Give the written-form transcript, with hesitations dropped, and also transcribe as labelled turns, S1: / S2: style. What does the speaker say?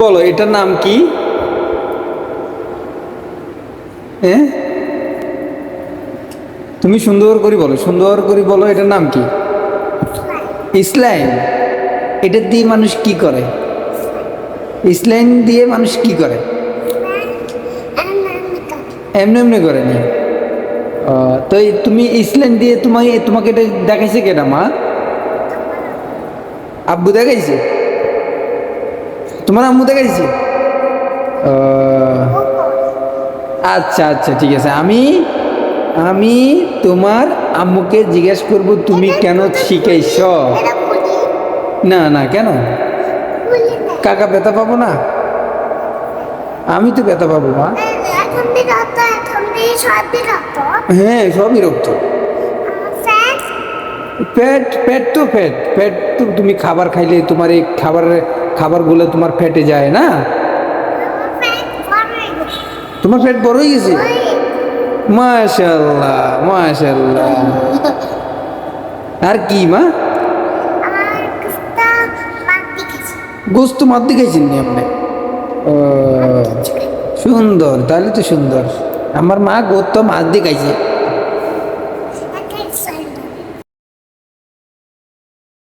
S1: বলো এটার নাম কি? হ্যাঁ, তুমি সুন্দর করে বলো, সুন্দর করে বলো এটার নাম কি? স্লাইম। এটা দিয়ে মানুষ কি করে? স্লাইম দিয়ে মানুষ কি করে? এমনি এমনি করে নি? তো তুমি স্লাইম দিয়ে তোমাকে এটা দেখাইছে কেনা মা? আব্বু দেখাইছে? তোমার আম্মু দেখাইছে? আচ্ছা আচ্ছা, ঠিক আছে। আমি আমি তোমার আম্মুকে জিজ্ঞেস করব তুমি কেন শিখাইছ। না না, কেন? কাকা ব্যথা পাবো না? আমি তো ব্যথা পাবো মা। হ্যাঁ, সবই রক্ত। পেট পেট তো ফ্যাট, পেট তো তুমি খাবার খাইলে তোমার এই খাবারগুলো তোমার ফেটে যায় না? তোমার পেট বড় হয়ে গেছে? মাশাআল্লাহ মাশাআল্লাহ। আর কি মা? গোস্ত মাদ্দি খাইছেন নি আপনি? ও, সুন্দর, তাহলে তো সুন্দর। আমার মা গোস্ত মাছ দিয়ে খাইছে।